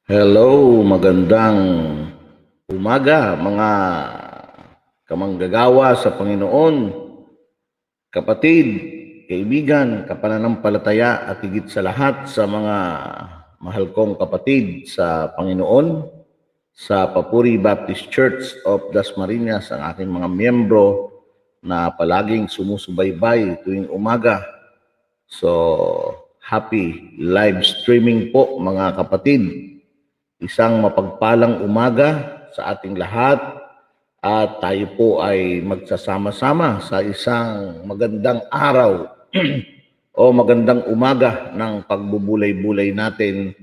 Hello, magandang umaga mga kamanggagawa sa Panginoon, kapatid, kaibigan, kapananampalataya at higit sa lahat sa mga mahal kong kapatid sa Panginoon, sa Papuri Baptist Church of Dasmariñas, ang aking mga miyembro na palaging sumusubaybay tuwing umaga. So, happy live streaming po mga kapatid. Isang mapagpalang umaga sa ating lahat at tayo po ay magsasama-sama sa isang magandang araw o magandang umaga ng pagbubulay-bulay natin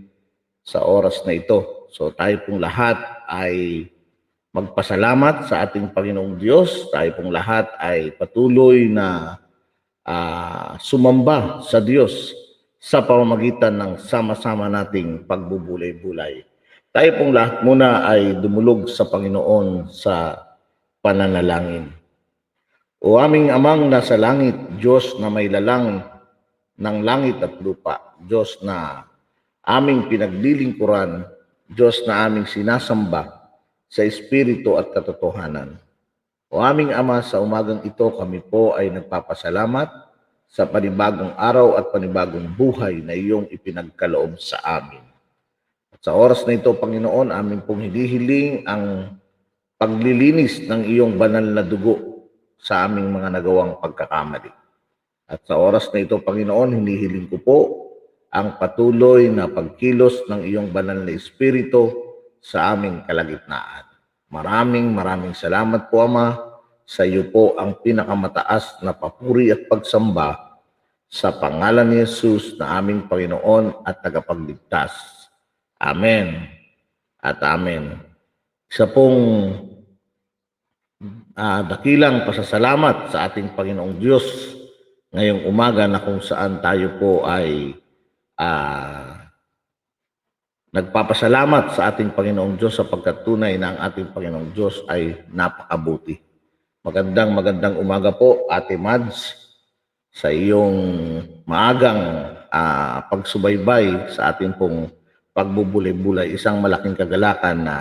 sa oras na ito. So tayo pong lahat ay magpasalamat sa ating Panginoong Diyos. Tayo pong lahat ay patuloy na sumamba sa Diyos sa pamamagitan ng sama-sama nating pagbubulay-bulay. Tayo pong lahat muna ay dumulog sa Panginoon sa pananalangin. O aming amang nasa langit, Diyos na may lalang ng langit at lupa, Diyos na aming pinaglilingkuran, Diyos na aming sinasamba sa Espiritu at katotohanan. O aming Ama, sa umagang ito kami po ay nagpapasalamat sa panibagong araw at panibagong buhay na iyong ipinagkaloob sa amin. At sa oras na ito, Panginoon, amin pong hinihiling ang paglilinis ng iyong banal na dugo sa aming mga nagawang pagkakamali. At sa oras na ito, Panginoon, hinihiling ko po ang patuloy na pagkilos ng iyong banal na Espiritu sa aming kalagitnaan. Maraming salamat po, Ama. Sa iyo po ang pinakamataas na papuri at pagsamba sa pangalan ni Jesus na aming Panginoon at tagapagligtas. Amen at amen. Isa pong dakilang pasasalamat sa ating Panginoong Diyos ngayong umaga na kung saan tayo po ay nagpapasalamat sa ating Panginoong Diyos sapagkat tunay na ang ating Panginoong Diyos ay napakabuti. Magandang umaga po, Ate Mads, sa iyong maagang pagsubaybay sa ating pong pagbubulay-bulay. Isang malaking kagalakan na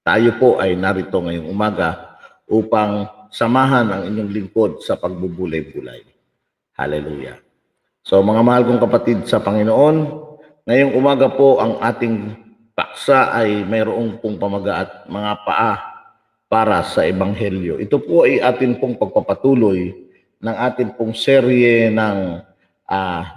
tayo po ay narito ngayong umaga upang samahan ang inyong lingkod sa pagbubulay-bulay. Hallelujah. So mga mahal kong kapatid sa Panginoon, ngayong umaga po ang ating paksa ay mayroong pong pamaga at mga paa para sa Ebanghelyo. Ito po ay atin pong pagpapatuloy ng atin pong serye ng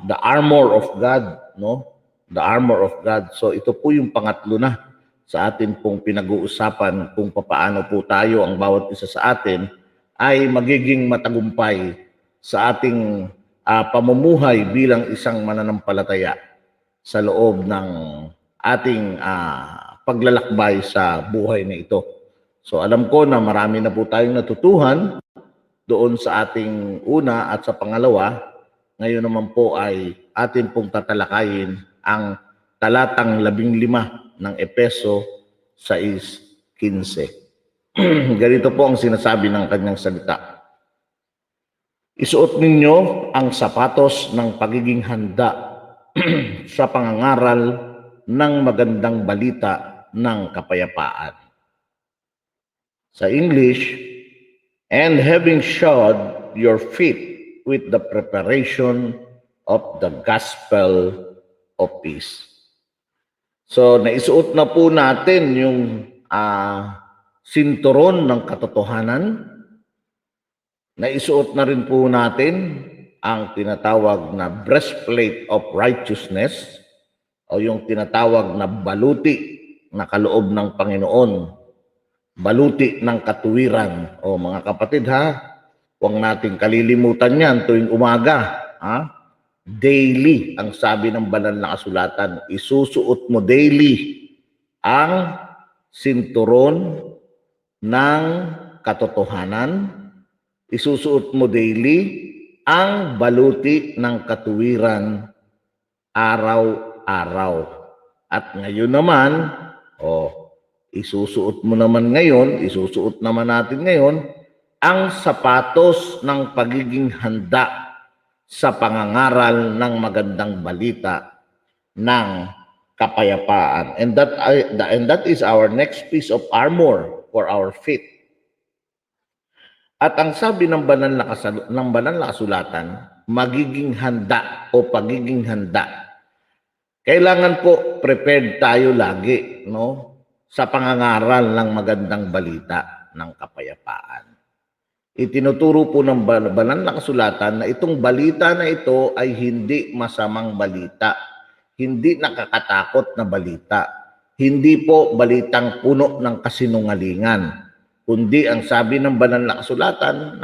The Armor of God, no? The Armor of God. So ito po yung pangatlo na sa atin pong pinag-uusapan kung paano po tayo, ang bawat isa sa atin, ay magiging matagumpay sa ating pamumuhay bilang isang mananampalataya sa loob ng ating paglalakbay sa buhay na ito. So alam ko na marami na po tayong natutuhan doon sa ating una at sa pangalawa. Ngayon naman po ay atin pong tatalakayin ang talatang 15 ng Efeso 6:15. Ganito po ang sinasabi ng kanyang salita. Isuot ninyo ang sapatos ng pagiging handa sa pangangaral ng magandang balita ng kapayapaan. Sa English, and having shod your feet with the preparation of the gospel of peace. So, naisuot na po natin yung sinturon ng katotohanan. Naisuot na rin po natin ang tinatawag na breastplate of righteousness o yung tinatawag na baluti na kaloob ng Panginoon. Baluti ng katuwiran. O mga kapatid huwag nating kalilimutan yan tuwing umaga. Daily, ang sabi ng banal na kasulatan, isusuot mo daily ang sinturon ng katotohanan, isusuot mo daily ang baluti ng katuwiran araw-araw. At ngayon naman, isusuot naman natin ngayon ang sapatos ng pagiging handa sa pangangaral ng magandang balita ng kapayapaan. And that is our next piece of armor for our faith. At ang sabi ng banal na kasulatan, magiging handa o pagiging handa. Kailangan po prepared tayo lagi, no? Sa pangangaral ng magandang balita ng kapayapaan. Itinuturo po ng banal na kasulatan na itong balita na ito ay hindi masamang balita, hindi nakakatakot na balita, hindi po balitang puno ng kasinungalingan, kundi ang sabi ng banal na kasulatan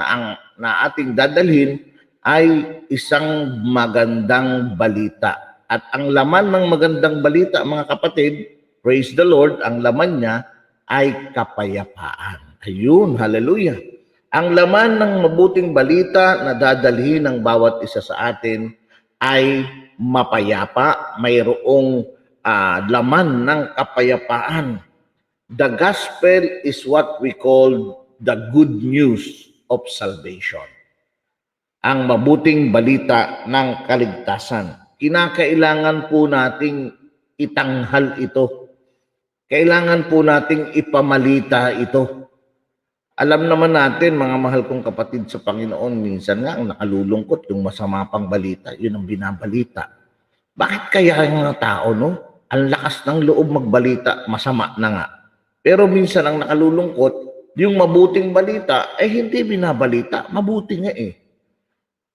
na ating dadalhin ay isang magandang balita. At ang laman ng magandang balita, mga kapatid, praise the Lord, ang laman niya ay kapayapaan. Ayun, hallelujah. Ang laman ng mabuting balita na dadalhin ng bawat isa sa atin ay mapayapa, mayroong laman ng kapayapaan. The gospel is what we call the good news of salvation. Ang mabuting balita ng kaligtasan. Kinakailangan po nating itanghal ito. Kailangan po nating ipamalita ito. Alam naman natin, mga mahal kong kapatid sa Panginoon, minsan nga ang nakalulungkot yung masama pang balita, yun ang binabalita. Bakit kaya yung mga tao, no? Ang lakas ng loob magbalita, masama na nga. Pero minsan ang nakalulungkot, yung mabuting balita, hindi binabalita, mabuti nga eh.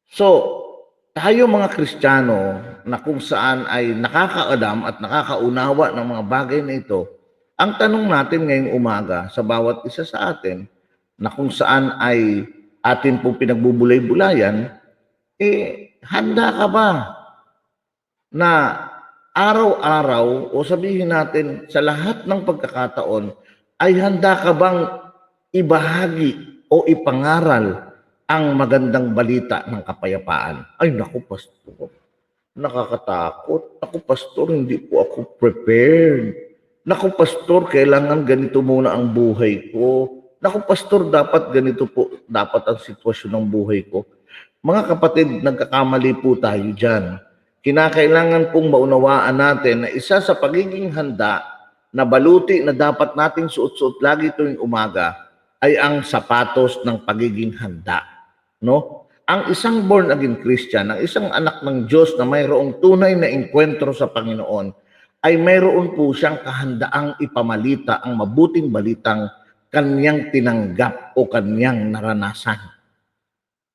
So, tayo mga Kristiyano na kung saan ay nakakaalam at nakakaunawa ng mga bagay na ito, ang tanong natin ngayong umaga sa bawat isa sa atin, na kung saan ay atin pong pinagbubulay-bulayan, handa ka ba na araw-araw o sabihin natin sa lahat ng pagkakataon ay handa ka bang ibahagi o ipangaral ang magandang balita ng kapayapaan? Ay naku pastor, nakakatakot. Naku pastor, hindi po ako prepared. Naku pastor, kailangan ganito muna ang buhay ko. Naku pastor, dapat ganito po, dapat ang sitwasyon ng buhay ko. Mga kapatid, nagkakamali po tayo dyan. Kinakailangan pong maunawaan natin na isa sa pagiging handa na baluti na dapat nating suot-suot lagi tuwing umaga ay ang sapatos ng pagiging handa. No? Ang isang born again Christian, ang isang anak ng Diyos na mayroong tunay na engkwentro sa Panginoon, ay mayroon po siyang kahandaang ipamalita ang mabuting balitang kanyang tinanggap o kanyang naranasan.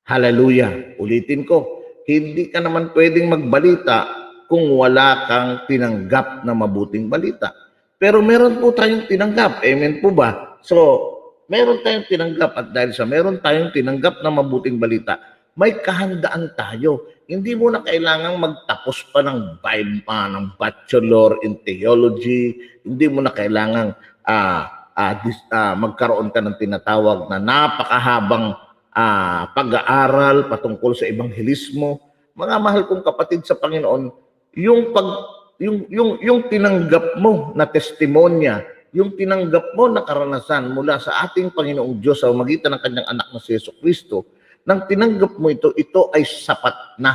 Hallelujah. Ulitin ko. Hindi ka naman pwedeng magbalita kung wala kang tinanggap na mabuting balita. Pero meron po tayong tinanggap. Amen po ba? So, meron tayong tinanggap at dahil sa meron tayong tinanggap na mabuting balita, may kahandaan tayo. Hindi mo na kailangang magtapos pa ng bachelor in theology. Hindi mo na kailangang magkaroon ka ng tinatawag na napakahabang pag-aaral patungkol sa ebanghelismo. Mga mahal kong kapatid sa Panginoon, yung tinanggap mo na testimonya, yung tinanggap mo na karanasan mula sa ating Panginoong Diyos sa magitan ng kanyang anak na si Jesucristo, nang tinanggap mo ito ay sapat na.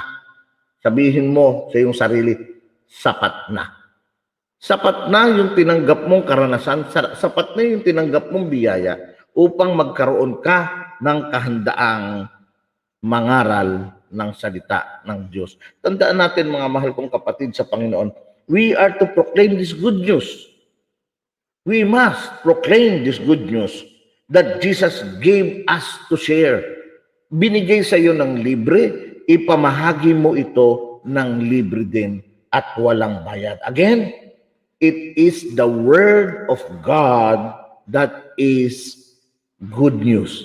Sabihin mo sa iyong sarili, sapat na. Sapat na yung tinanggap mong karanasan, sapat na yung tinanggap mong biyaya upang magkaroon ka ng kahandaang mangaral ng salita ng Diyos. Tandaan natin mga mahal kong kapatid sa Panginoon, we are to proclaim this good news. We must proclaim this good news that Jesus gave us to share. Binigay sa iyo ng libre, ipamahagi mo ito ng libre din at walang bayad. Again, it is the word of God that is good news.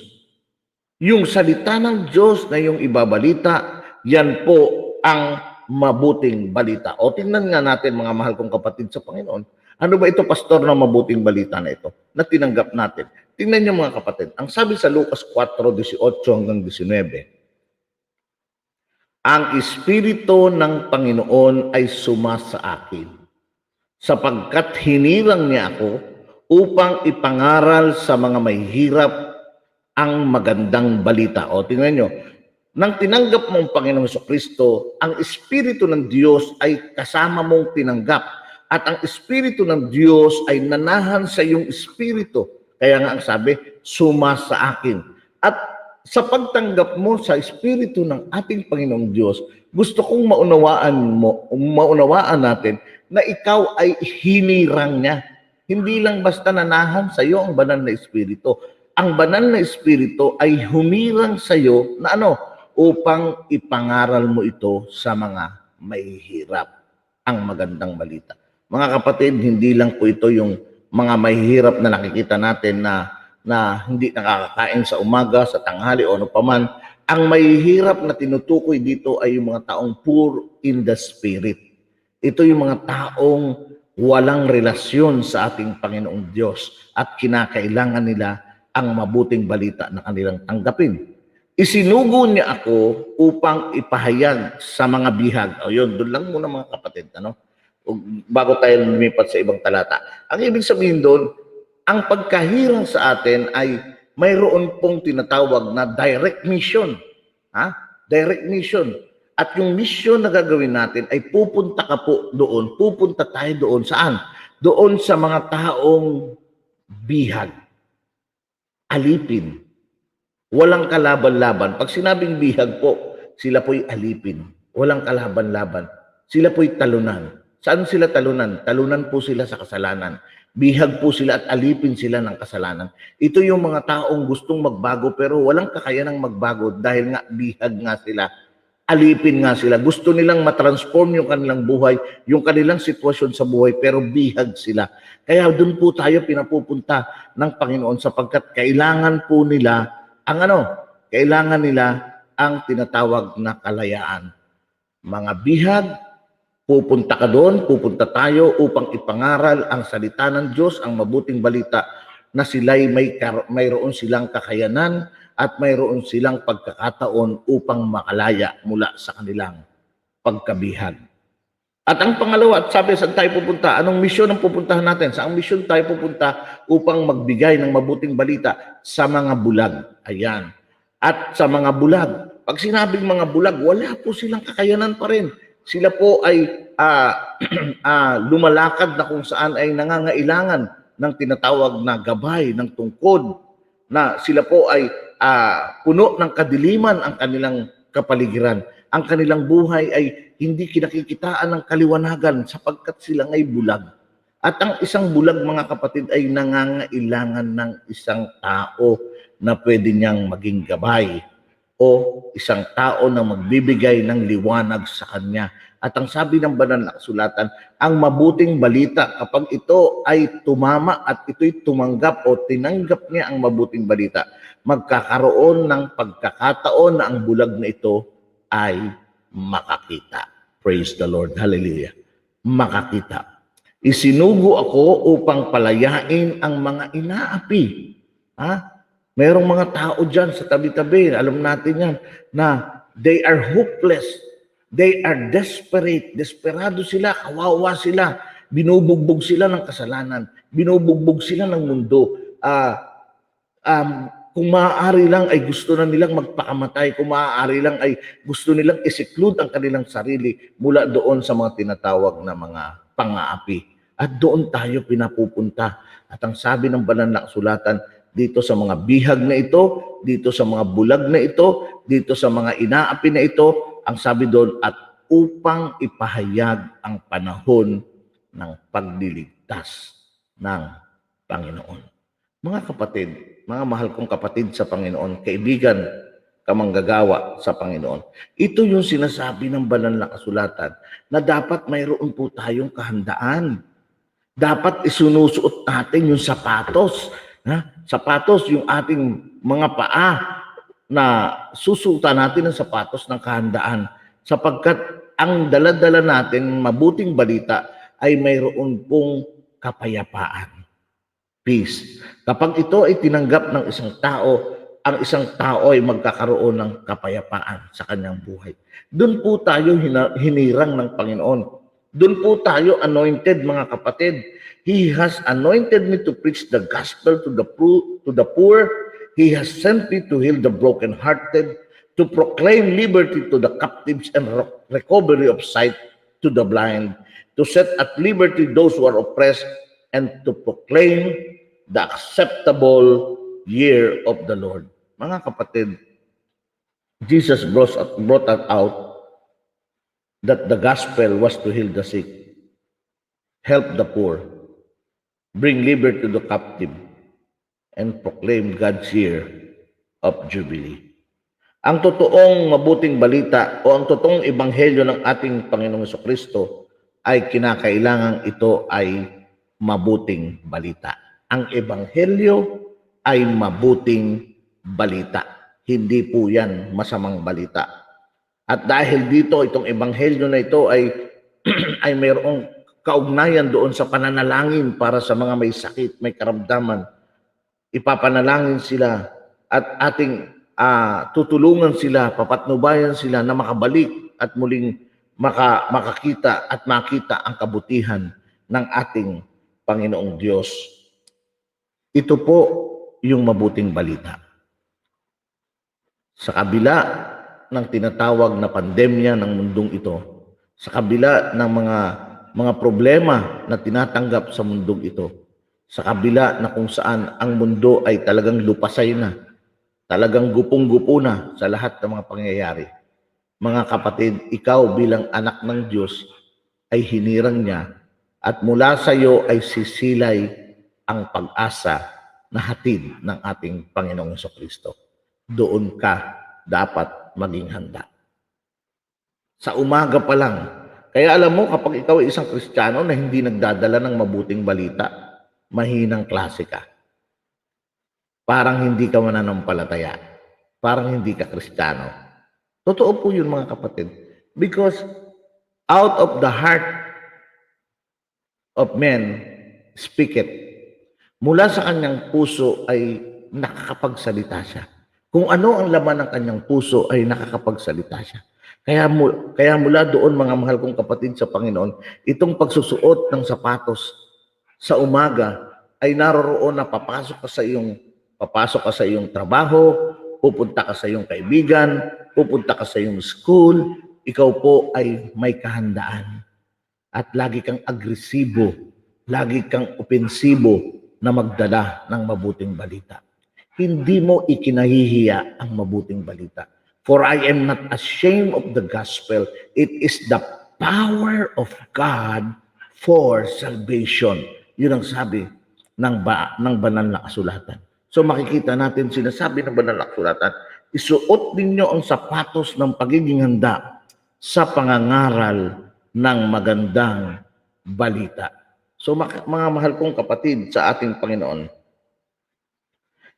Yung salita ng Diyos na yung ibabalita, yan po ang mabuting balita. O tingnan nga natin mga mahal kong kapatid sa Panginoon, ano ba ito pastor na mabuting balita na ito na tinanggap natin? Tingnan niyo mga kapatid, ang sabi sa Lucas 4:18 hanggang 19, ang Espiritu ng Panginoon ay sumasa akin, sapagkat hinirang niya ako upang ipangaral sa mga may hirap ang magandang balita. O tingnan nyo, nang tinanggap mong Panginoong Jesucristo, ang Espiritu ng Diyos ay kasama mong tinanggap At ang Espiritu ng Diyos ay nanahan sa iyong espiritu. Kaya nga ang sabi, suma sa akin. At sa pagtanggap mo sa Espiritu ng ating Panginoong Diyos, gusto kong maunawaan natin na ikaw ay hinirang niya. Hindi lang basta nanahan sa iyo ang banal na Espiritu. Ang banal na Espiritu ay humirang sa iyo na upang ipangaral mo ito sa mga mahihirap. Ang magandang balita. Mga kapatid, hindi lang po ito yung mga mahihirap na nakikita natin na hindi nakakakain sa umaga, sa tanghali o ano paman. Ang mahihirap na tinutukoy dito ay yung mga taong poor in the spirit. Ito yung mga taong walang relasyon sa ating Panginoong Diyos at kinakailangan nila ang mabuting balita na kanilang tanggapin. Isinugo niya ako upang ipahayag sa mga bihag. O yun, doon lang muna mga kapatid. Bago tayo lumipat sa ibang talata. Ang ibig sabihin doon, ang pagkahirang sa atin ay mayroon pong tinatawag na direct mission. Direct mission. At yung mission na gagawin natin ay pupunta tayo doon. Saan? Doon sa mga taong bihag. Alipin. Walang kalaban-laban. Pag sinabing bihag po, sila po'y alipin. Walang kalaban-laban. Sila po'y talunan. Saan sila talunan? Talunan po sila sa kasalanan. Bihag po sila at alipin sila ng kasalanan. Ito yung mga taong gustong magbago pero walang kakayanang magbago dahil nga bihag nga sila. Alipin nga sila. Gusto nilang matransform yung kanilang buhay, yung kanilang sitwasyon sa buhay pero bihag sila. Kaya doon po tayo pinapupunta ng Panginoon sapagkat kailangan po nila kailangan nila ang tinatawag na kalayaan. Mga bihag, pupunta ka doon, pupunta tayo upang ipangaral ang salita ng Diyos, ang mabuting balita na sila'y mayroon silang kakayanan at mayroon silang pagkakataon upang makalaya mula sa kanilang pagkabihag. At ang pangalawa, at sabi, saan tayo pupunta? Anong misyon ang pupuntahan natin? Saang misyon tayo pupunta upang magbigay ng mabuting balita sa mga bulag? Ayan. At sa mga bulag, pag sinabing mga bulag, wala po silang kakayanan pa rin. Sila po ay lumalakad na kung saan ay nangangailangan ng tinatawag na gabay, ng tungkod, na sila po ay puno ng kadiliman ang kanilang kapaligiran. Ang kanilang buhay ay hindi kinakikitaan ng kaliwanagan sapagkat sila ay bulag. At ang isang bulag, mga kapatid, ay nangangailangan ng isang tao na pwede niyang maging gabay o isang tao na magbibigay ng liwanag sa kanya. At ang sabi ng banal na kasulatan, ang mabuting balita, kapag ito ay tumama at ito'y tumanggap o tinanggap niya ang mabuting balita, magkakaroon ng pagkakataon na ang bulag na ito ay makakita. Praise the Lord. Hallelujah. Makakita. Isinugo ako upang palayain ang mga inaapi. Mayroong mga tao dyan sa tabi-tabi. Alam natin yan na they are hopeless. They are desperate. Desperado sila. Kawawa sila. Binubugbog sila ng kasalanan. Binubugbog sila ng mundo. Kung maaari lang ay gusto na nilang magpakamatay. Kung maaari lang ay gusto nilang isiklude ang kanilang sarili mula doon sa mga tinatawag na mga pang-aapi. At doon tayo pinapupunta. At ang sabi ng banal na kasulatan, dito sa mga bihag na ito, dito sa mga bulag na ito, dito sa mga inaapi na ito, ang sabi doon, at upang ipahayag ang panahon ng pagliligtas ng Panginoon. Mga kapatid, mga mahal kong kapatid sa Panginoon, kaibigan, kamanggagawa sa Panginoon. Ito yung sinasabi ng banal na kasulatan na dapat mayroon po tayong kahandaan. Dapat isinusuot natin yung sapatos. Sapatos, yung ating mga paa na susutan natin ng sapatos ng kahandaan. Sapagkat ang dala-dala natin, mabuting balita, ay mayroon pong kapayapaan. Peace. Kapag ito ay tinanggap ng isang tao, ang isang tao ay magkakaroon ng kapayapaan sa kanyang buhay. Doon po tayo hinirang ng Panginoon. Doon po tayo anointed, mga kapatid. He has anointed me to preach the gospel to the poor. He has sent me to heal the brokenhearted, to proclaim liberty to the captives and recovery of sight to the blind, to set at liberty those who are oppressed, and to proclaim the acceptable year of the Lord. Mga kapatid, Jesus brought us out that the gospel was to heal the sick, help the poor, bring liberty to the captive, and proclaim God's year of Jubilee. Ang totoong mabuting balita o ang totoong ebanghelyo ng ating Panginoong Jesucristo ay kinakailangan ito ay mabuting balita. Ang ebanghelyo ay mabuting balita. Hindi po yan masamang balita. At dahil dito, itong ebanghelyo na ito ay ay mayroong kaugnayan doon sa pananalangin para sa mga may sakit, may karamdaman. Ipapanalangin sila at ating tutulungan sila, papatnubayan sila na makabalik at muling makakita at makita ang kabutihan ng ating Panginoong Diyos. Ito po yung mabuting balita. Sa kabila ng tinatawag na pandemya ng mundong ito, sa kabila ng mga problema na tinatanggap sa mundong ito, sa kabila na kung saan ang mundo ay talagang lupasay na, talagang gupong-gupo na sa lahat ng mga pangyayari. Mga kapatid, ikaw bilang anak ng Diyos ay hinirang niya at mula sa iyo ay sisilay ang pag-asa na hatid ng ating Panginoong Jesucristo. Doon ka dapat maging handa. Sa umaga pa lang. Kaya alam mo, kapag ikaw ay isang Kristiyano na hindi nagdadala ng mabuting balita, mahinang klase ka. Parang hindi ka mananampalataya. Parang hindi ka Kristiyano. Totoo po yun mga kapatid. Because out of the heart of men speaketh. Mula sa kanyang puso ay nakakapagsalita siya. Kung ano ang laman ng kanyang puso ay nakakapagsalita siya. Kaya mula doon mga mahal kong kapatid sa Panginoon, itong pagsusuot ng sapatos sa umaga ay naroroon na papasok ka sa iyong trabaho, pupunta ka sa iyong kaibigan, pupunta ka sa iyong school, ikaw po ay may kahandaan. At lagi kang agresibo, lagi kang opensibo na magdala ng mabuting balita. Hindi mo ikinahihiya ang mabuting balita. For I am not ashamed of the gospel. It is the power of God for salvation. Yun ang sabi ng banal na kasulatan. So makikita natin, sinasabi ng banal na kasulatan, isuot ninyo ang sapatos ng pagiging handa sa pangangaral ng magandang balita. So mga mahal kong kapatid sa ating Panginoon,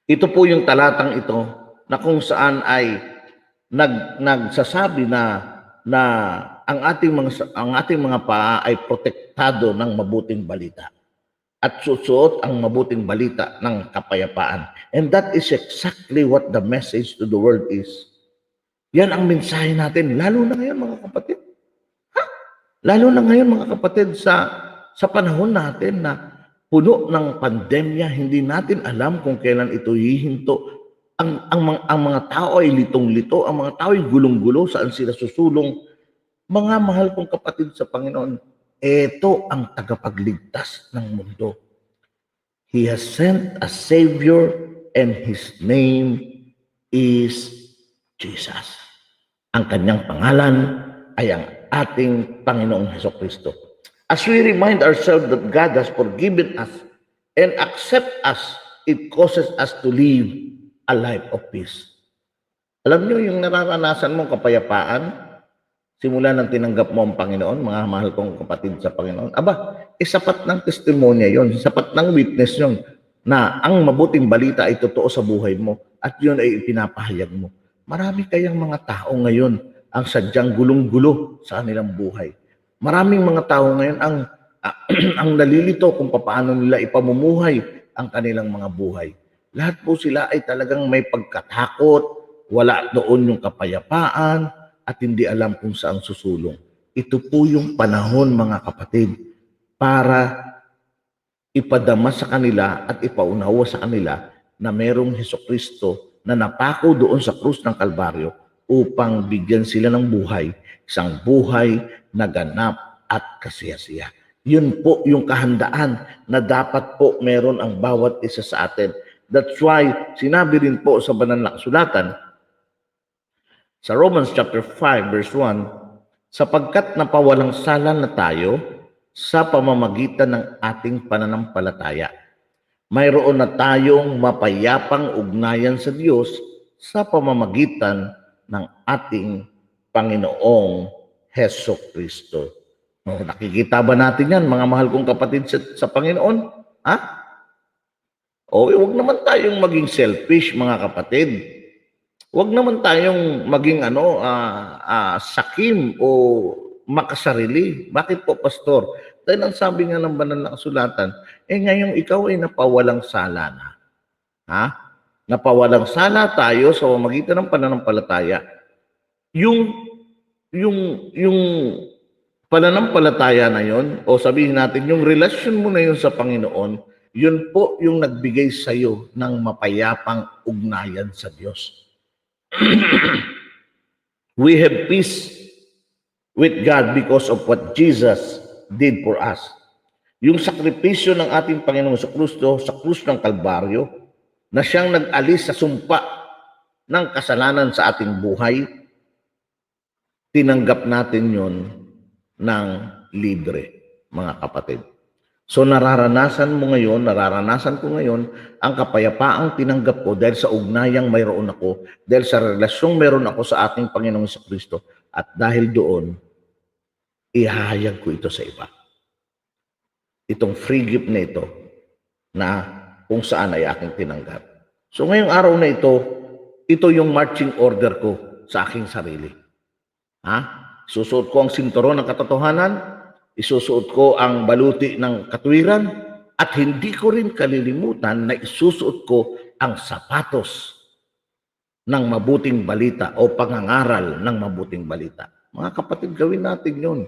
ito po yung talatang ito na kung saan ay nagsasabi na ang ating mga paa ay protektado ng mabuting balita at susuot ang mabuting balita ng kapayapaan. And that is exactly what the message to the world is. Yan ang mensahe natin, lalo na ngayon mga kapatid. Lalo na ngayon mga kapatid sa panahon natin na puno ng pandemya, hindi natin alam kung kailan ito hihinto. Ang mga tao ay litong-lito, ang mga tao ay gulong-gulo, saan sila susulong. Mga mahal kong kapatid sa Panginoon, ito ang tagapagligtas ng mundo. He has sent a Savior and His name is Jesus. Ang kanyang pangalan ay ang ating Panginoong Jesucristo. As we remind ourselves that God has forgiven us and accept us, it causes us to live a life of peace. Alam niyo yung nararanasan mong kapayapaan, simula nang tinanggap mo ang Panginoon, mga mahal kong kapatid sa Panginoon, sapat ng testimonya yon, sapat ng witness yon, na ang mabuting balita ay totoo sa buhay mo at yun ay ipinapahayag mo. Marami kayang mga tao ngayon ang sadyang gulong-gulo sa kanilang buhay. Maraming mga tao ngayon ang nalilito kung paano nila ipamumuhay ang kanilang mga buhay. Lahat po sila ay talagang may pagkatakot, wala doon yung kapayapaan, at hindi alam kung saan susulong. Ito po yung panahon mga kapatid para ipadama sa kanila at ipaunawa sa kanila na merong Jesucristo na napako doon sa krus ng Kalbaryo upang bigyan sila ng buhay, isang buhay na ganap at kasiyasiya. Yun po yung kahandaan na dapat po meron ang bawat isa sa atin. That's why sinabi rin po sa banal na kasulatan sa Romans chapter 5 verse 1, sapagkat napawalang sala na tayo sa pamamagitan ng ating pananampalataya. Mayroon na tayong mapayapang ugnayan sa Diyos sa pamamagitan ng ating Panginoong Heso Kristo. Nakikita ba natin yan, mga mahal kong kapatid sa Panginoon? Ha? Huwag naman tayong maging selfish, mga kapatid. Huwag naman tayong maging sakim o makasarili. Bakit po, Pastor? Dahil ang sabi nga ng banal na kasulatan, ngayong ikaw ay napawalang sala na. Ha? Napawalang sala tayo sa pamamagitan ng pananampalataya. Yung pananampalataya na yon, o sabihin natin, yung relasyon mo na yun sa Panginoon, yun po yung nagbigay sa iyo ng mapayapang ugnayan sa Diyos. We have peace with God because of what Jesus did for us. Yung sakripisyo ng ating Panginoon sa krus ng Kalbaryo, na siyang nag-alis sa sumpa ng kasalanan sa ating buhay, tinanggap natin yon ng libre, mga kapatid. So nararanasan ko ngayon, ang kapayapaang tinanggap ko dahil sa ugnayang mayroon ako, dahil sa relasyong mayroon ako sa ating Panginoong Kristo, at dahil doon, ihahayag ko ito sa iba. Itong free gift na ito, na kung saan ay aking tinanggap. So ngayong araw na ito yung marching order ko sa aking sarili. Susuot ko ang sinturon ng katotohanan, isusuot ko ang baluti ng katuwiran, at hindi ko rin kalilimutan na isusuot ko ang sapatos ng mabuting balita o pangangaral ng mabuting balita. Mga kapatid, gawin natin yun.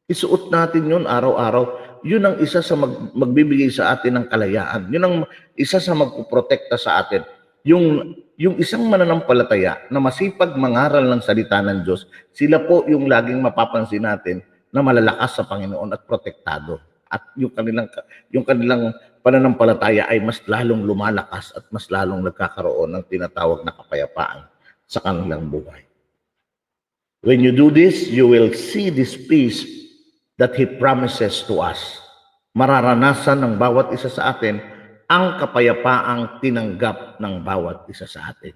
Isuot natin yun araw-araw. Yun ang isa sa magbibigay sa atin ng kalayaan. Yun ang isa sa magpuprotekta sa atin. Yung isang mananampalataya na masipag mangaral ng salita ng Diyos, sila po yung laging mapapansin natin na malalakas sa Panginoon at protektado. At yung kanilang pananampalataya ay mas lalong lumalakas at mas lalong nagkakaroon ng tinatawag na kapayapaan sa kanilang buhay. When you do this, you will see this peace that He promises to us. Mararanasan ng bawat isa sa atin ang kapayapaang tinanggap ng bawat isa sa atin.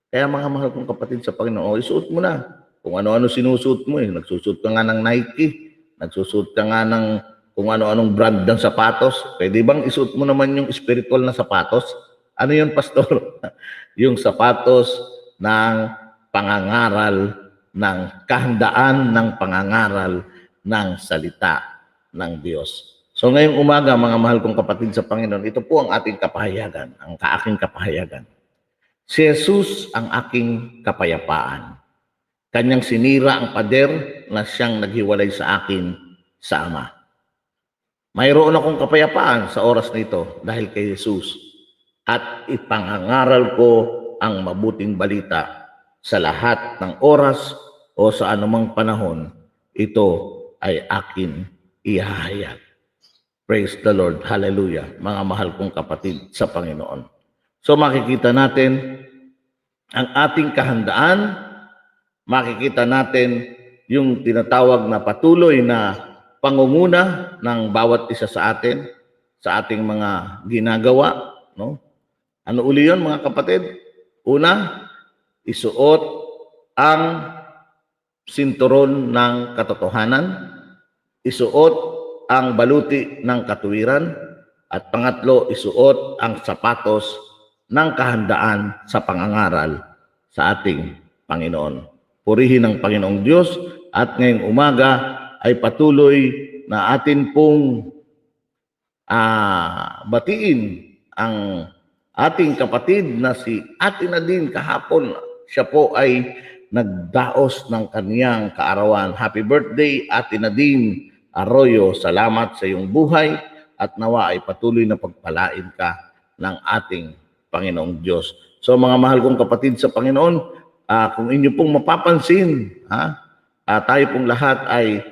Kaya mga mahal kong kapatid sa Panginoon, isuot mo na. Kung ano-ano sinusuot mo, nagsusuot ka nga ng Nike, nagsusuot ka nga ng kung ano-anong brand ng sapatos. Pwede bang isuot mo naman yung spiritual na sapatos? Ano yun, Pastor? Yung sapatos ng pangangaral, ng kahandaan ng pangangaral ng salita ng Diyos. So ngayong umaga, mga mahal kong kapatid sa Panginoon, ito po ang ating kapahayagan, ang aking kapahayagan. Si Jesus ang aking kapayapaan. Kanyang sinira ang pader na siyang naghiwalay sa akin sa Ama. Mayroon akong kapayapaan sa oras na ito dahil kay Jesus. At ipangangaral ko ang mabuting balita sa lahat ng oras o sa anumang panahon. Ito ay akin ihahayag. Praise the Lord. Hallelujah. Mga mahal kong kapatid sa Panginoon. So makikita natin ang ating kahandaan, makikita natin yung tinatawag na patuloy na pangunguna ng bawat isa sa atin sa ating mga ginagawa, no? Ano uli yun, mga kapatid? Una, isuot ang sinturon ng katotohanan, isuot ang baluti ng katuwiran, at pangatlo, isuot ang sapatos ng kahandaan sa pangangaral sa ating Panginoon. Purihin ang Panginoong Diyos, at ngayong umaga ay patuloy na atin pong batiin ang ating kapatid na si Ate Nadine kahapon. Siya po ay nagdaos ng kaniyang kaarawan. Happy birthday, Ate Nadine Arroyo. Salamat sa iyong buhay at nawa ay patuloy na pagpalain ka ng ating Panginoong Diyos. So mga mahal kong kapatid sa Panginoon, kung inyo pong mapapansin, tayo pong lahat ay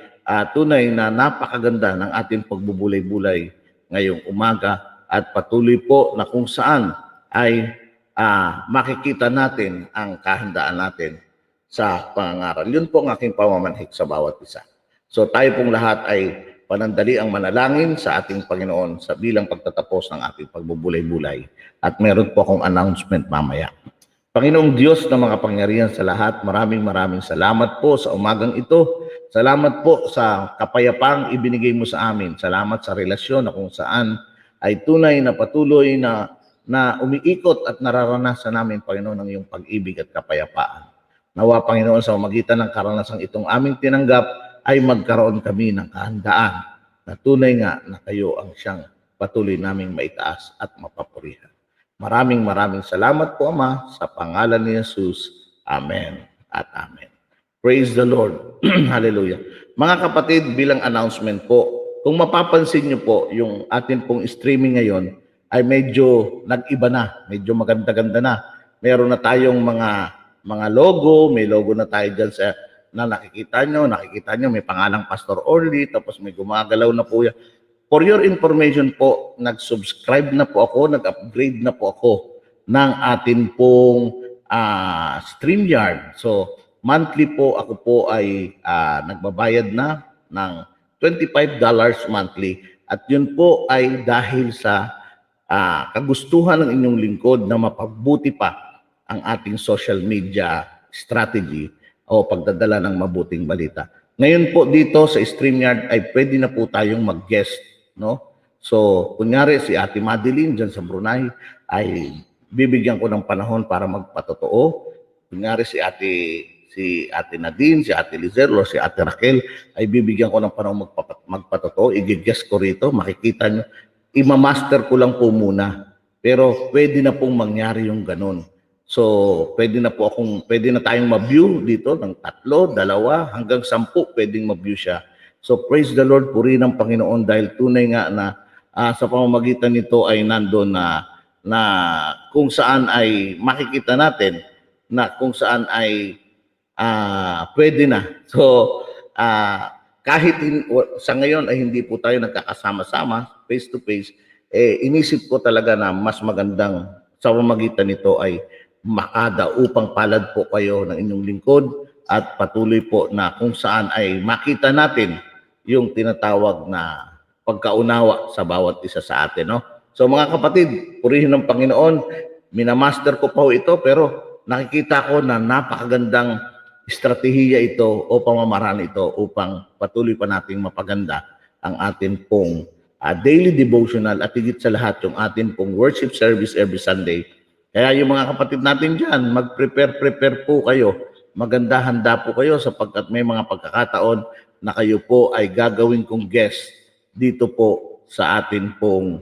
tunay na napakaganda ng ating pagbubulay-bulay ngayong umaga at patuloy po na kung saan ay makikita natin ang kahandaan natin sa pangangaral. Yun po ang aking pamamanhik sa bawat isa. So tayo pong lahat ay panandali ang manalangin sa ating Panginoon sa bilang pagtatapos ng ating pagbubulay-bulay. At meron po akong announcement mamaya. Panginoong Diyos na mga pangyarihan sa lahat, maraming salamat po sa umagang ito. Salamat po sa kapayapaang ibinigay mo sa amin. Salamat sa relasyon na kung saan ay tunay na patuloy na umiikot at nararanasan namin, Panginoon, ang iyong pag-ibig at kapayapaan. Nawa, Panginoon, sa magitan ng karanasang itong aming tinanggap, ay magkaroon kami ng kahandaan na tunay nga na kayo ang siyang patuloy naming maitaas at mapapurihan. Maraming salamat po, Ama, sa pangalan ni Jesus. Amen at amen. Praise the Lord. Hallelujah. Mga kapatid, bilang announcement po, kung mapapansin niyo po, yung atin pong streaming ngayon ay medyo nag-iba na, medyo maganda-ganda na. Meron na tayong mga logo, may logo na tayo dyan sa na nakikita nyo, may pangalang Pastor Orly, tapos may gumagalaw na po yan. For your information po, nag-subscribe na po ako, nag-upgrade na po ako ng atin pong StreamYard. So, monthly po, ako po ay nagbabayad na ng $25 monthly. At yun po ay dahil sa kagustuhan ng inyong lingkod na mapabuti pa ang ating social media strategy o pagdadala ng mabuting balita. Ngayon po dito sa StreamYard ay pwede na po tayong mag-guest, no? So, kunyari si Ate Madeline dyan sa Brunei ay bibigyan ko ng panahon para magpatotoo. Kunyari si Ate Nadine, si Ate Lizel, o si Ate Raquel ay bibigyan ko ng panahon magpatotoo. I-guest ko rito, makikita nyo. Ima-master ko lang po muna. Pero pwede na pong mangyari yung ganun. So, pwede na tayong ma-view dito ng 3, 2, hanggang 10 pwedeng ma-view siya. So, praise the Lord, purihin ang Panginoon dahil tunay nga na sa pamamagitan nito ay nandoon na kung saan ay makikita natin na kung saan ay pwede na. So, kahit sa ngayon ay hindi po tayo nagkakasama-sama, face to face, inisip ko talaga na mas magandang sa pamamagitan nito ay makada upang palad po kayo ng inyong lingkod at patuloy po na kung saan ay makita natin yung tinatawag na pagkaunawa sa bawat isa sa atin, no? So mga kapatid, purihin ng Panginoon, minamaster ko pa ito pero nakikita ko na napakagandang estratehiya ito o pamamaraan ito upang patuloy pa nating mapaganda ang atin pong daily devotional at higit sa lahat yung atin pong worship service every Sunday. Kaya yung mga kapatid natin dyan, mag-prepare po kayo. Maganda handa po kayo sapagkat may mga pagkakataon na kayo po ay gagawin kong guest dito po sa atin pong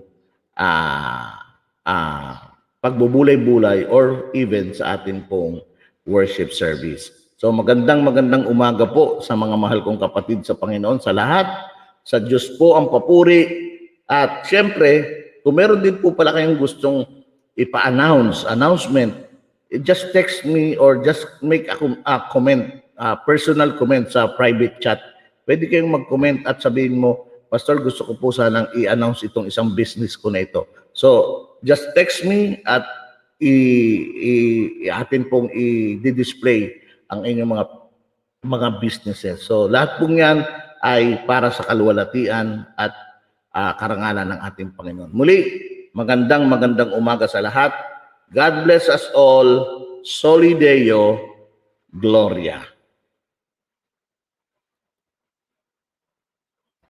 pagbubulay-bulay or even sa atin pong worship service. So magandang umaga po sa mga mahal kong kapatid sa Panginoon, sa lahat. Sa Diyos po ang papuri. At syempre, kung meron din po pala kayong gustong announcement, just text me or just make a comment, personal comment sa private chat. Pwede kayong mag-comment at sabihin mo, Pastor, gusto ko po sanang i-announce itong isang business ko na ito. So, just text me at atin pong i-display ang inyong mga businesses. So, lahat pong yan ay para sa kaluwalhatian at karangalan ng ating Panginoon. Muli, magandang umaga sa lahat. God bless us all. Soli Deo Gloria.